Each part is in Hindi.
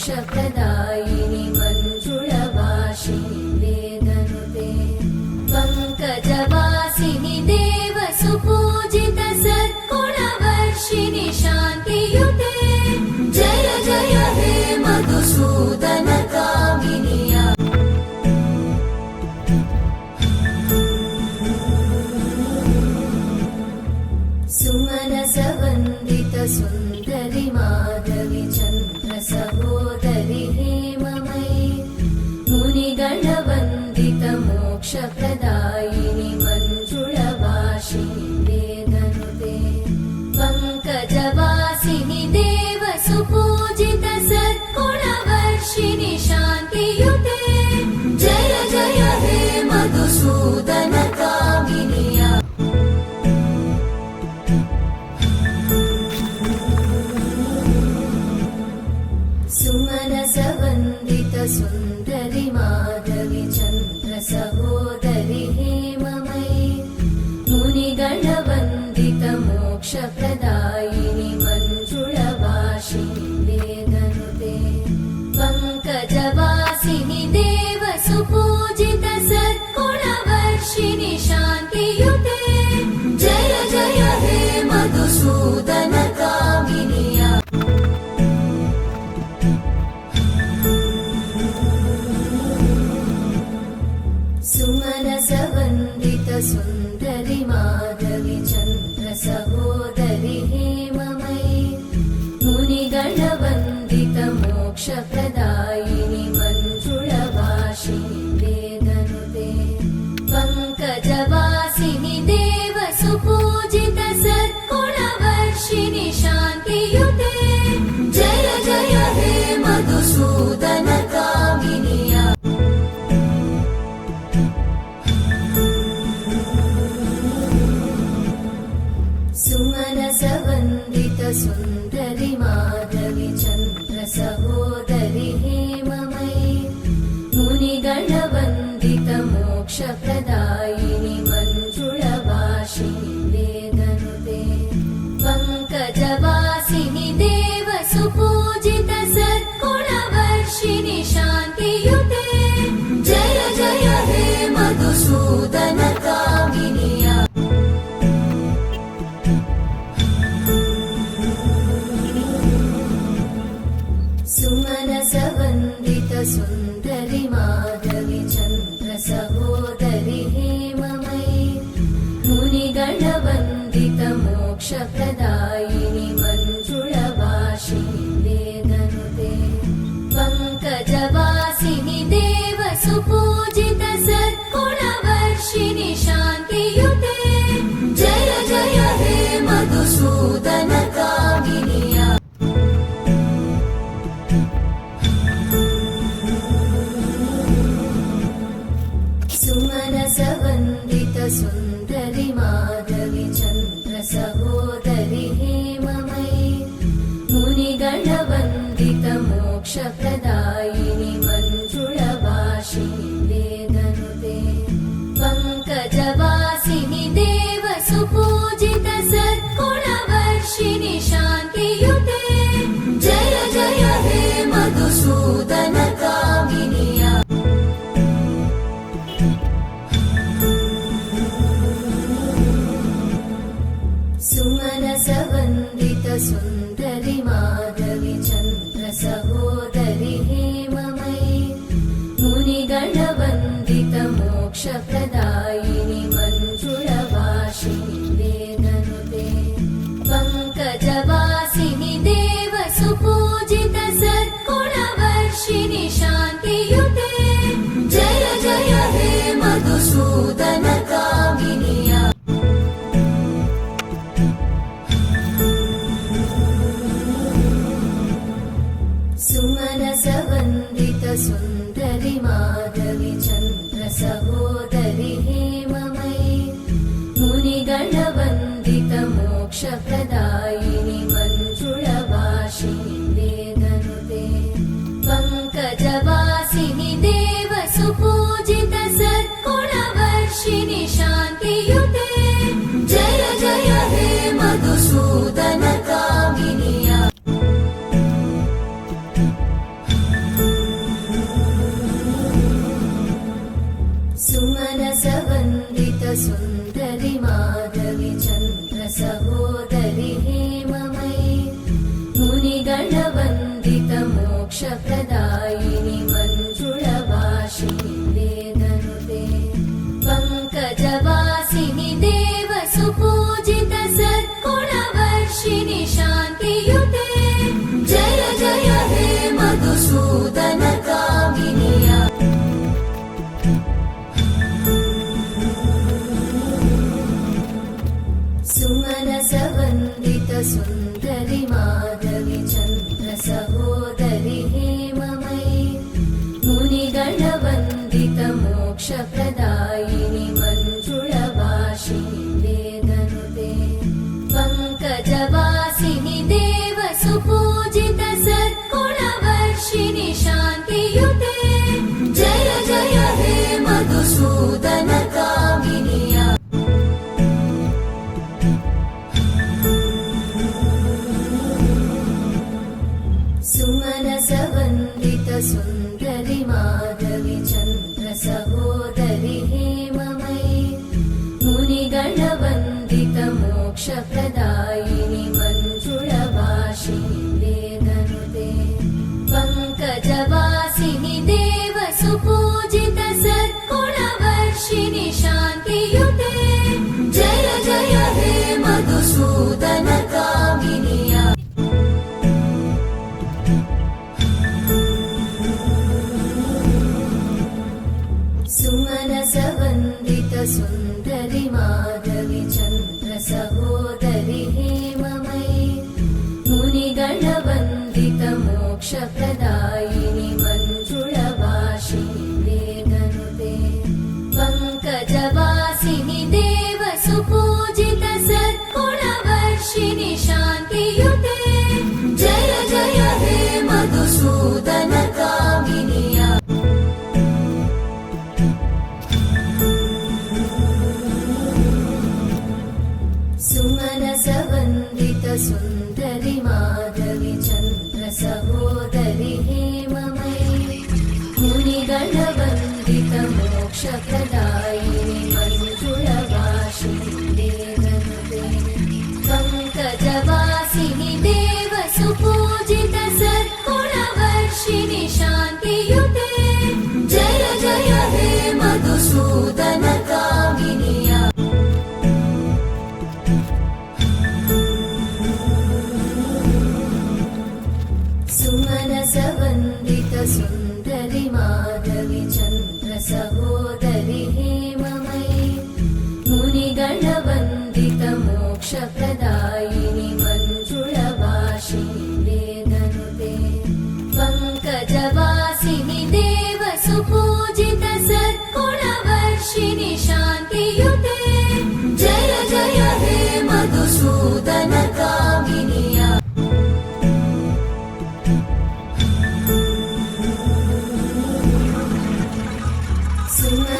मोक्षप्रदायिनि मञ्जुळवासिनि वेदनुते पङ्कजवासिनि देवसुपूजित सद्गुणवर्षिणि शान्तियुते जय जय हे मधुसूदन कामिनि सुमनसवन्दित सुन्दरि माधवि चन्द्र सहोदरि हेममयि मुनिगणवन्दित मोक्षप्रदायिनि मञ्जुळवासिनि वेदनुते पङ्कजवासिनि देवसुपूजित सद्गुणवर्षिणि शान्तियुते जय जय हे मधुसूदन कामिनि सुमनसवन्दित सुन्दरि माधवि चन्द्र सहोदरि हेममयि मुनिगणवन्दित मोक्षप्रदायिनि मञ्जुळवासिनि वेदनुते पङ्कजवासिनि देवसुपूजित सद्गुणवर्षिणि शान्तियुते जय जय हे मधुसूदन कामिनि सुमनसवन्दित सुन्दरि माधवि चन्द्र सहोदरि हेममयि मुनिगणवन्दित मोक्षप्रदायिनि मञ्जुळवासिनि वेदनुते पङ्कजवासिनि देवसुपूजित सद्गुणवर्षिणि शान्तियुते जय जय हे मधुसूदन कामिनि सुमनसवन्दित सुन्दरि माधवि चन्द्र सहोदरि हेममयि मुनिगणवन्दित मोक्षप्रदायिनि मञ्जुळवासिनि वेदनुते पङ्कजवासिनि देवसुपूजित सद्गुणवर्षिणि शान्तियुते जय जय हे मधुसूदन कामिनि सुमनसवन्दित सुन्दरि माधवि चन्द्र सहोदरि हेममयि मुनिगणवन्दित मोक्षप्रदायिनि मञ्जुळवासिनि वेदनुते पङ्कजवासिनि देवसुपूजित सद्गुणवर्षिणि शान्तियुते जय जय हे मधुसूदन कामिनि सुमनसवन्दित सुन्दरि माधवि चन्द्र सहोदरि हेममयि मुनिगणवन्दित मोक्षप्रदायिनि मञ्जुळवासिनि वेदनुते पङ्कजवासिनि देवसुपूजित सद्गुणवर्षिणि शान्तियुते जय जय हे मधुसूदन कामिनि सुमनसवन्दित सुन्दरि माधवि चन्द्र सहोदरि हेममयि मुनिगणवन्दित मोक्षप्रदायिनि मञ्जुळवासिनि वेदनुते पङ्कजवासिनि देवसुपूजित सद्गुणवर्षिणि शान्तियुते जय जय हे मधुसूदन कामिनि सुमनसवन्दित सुन्दरि माधवि चन्द्र सहोदरि हेममयि मुनिगणवन्दित मोक्षप्रदायिनि मञ्जुळवासिनि वेदनुते पङ्कजवासिनि देवसुपूजित सद्गुणवर्षिणि शान्तियुते जय जय हे मधुसूदन कामिनि मोक्षप्रदायिनि मञ्जुळवासिनि वेदनुते पङ्कजवासिनि देवसुपूजित सद्गुणवर्षिणि शान्तियुते जय जय हे मधुसूदन कामिनिया सुमनसवन्दित सुन्दरि माधवि चन्द्र सहोदरि हेममयि मुनिगणवन्दित मोक्षप्रदायिनि मञ्जुळवासिनि वेदनुते पङ्कजवासिनि देवसुपूजित सद्गुणवर्षिणि शान्तियुते जय जय हे मधुसूदन कामिनिया सुमनसवन्दित सुन्दरि माधवि चन्द्र सहोदरि हेममयि मुनिगणवन्दित मोक्षप्रदायिनि मञ्जुळवासिनि वेदनुते पङ्कजवासिनि देवसुपूजित सद्गुणवर्षिणि शान्तियुते जय जय हे मधुसूदन कामिनिया सुमनसवन्दित सुन्दरि माधवि चन्द्र सहोदरि हेममयि मुनिगणवन्दित मोक्षप्रदायिनि मञ्जुळवासिनि वेदनुते पङ्कजवासिनि देवसुपूजित सद्गुणवर्षिणि शान्तियुते जय जय हे मधुसूदन कामिनिया सुमनसवन्दित सुन्दरि माधवि चन्द्र सहोदरि हेममयि मुनिगणवन्दित मोक्षप्रदायिनि मञ्जुळवासिनि वेदनुते पङ्कजवासिनि देवसुपूजित सद्गुणवर्षिणि शान्तियुते जय जय हे मधुसूदन कामिनिया सुमनसवन्दित सुन्दरि माधवि चन्द्र सहोदरि हेममयि मुनिगणवन्दित मोक्षप्रदायिनि मञ्जुळवासिनि वेदनुते पङ्कजवासिनि देवसुपूजित सद्गुणवर्षिणि शान्तियुते जय जय हे मधुसूदन कामिनिया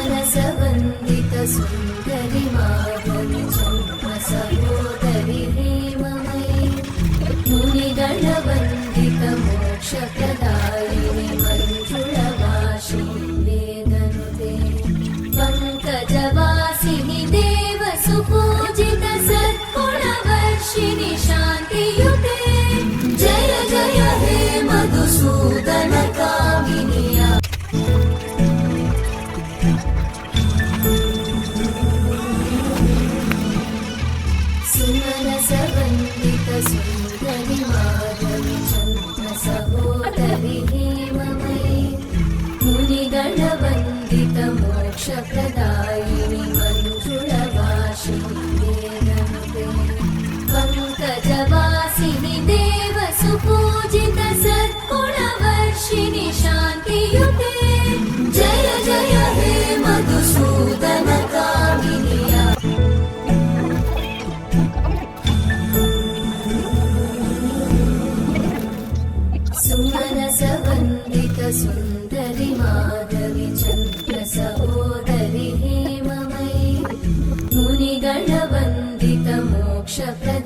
सुमनसवन्दित सुन्दरि माधवि चन्द्र सहोदरि हेममयि मुनिगणवन्दित मोक्षप्रदायिनि मञ्जुळवासिनि वेदनुते पङ्कजवासिनि देवसुपूजित सद्गुणवर्षिणि शान्तियुते जय जय हे मधुसूदन कामिनिया सुमनसवन्दित सुन्दरि माधवि चन्द्र सहोदरि हेममयि मुनिगणवन्दित मोक्षप्रदायिनि मञ्जुळवासिनि वेदनुते पङ्कजवासिनि देवसुपूजित सद्गुणवर्षिणि शान्तियुते जय जय हे मधुसूदन कामिनिया सुमनसवन्दित सुन्दरि माधवि चन्द्र सहोदरि हेममयि मुनिगणवन्दित मोक्षप्रदायिनि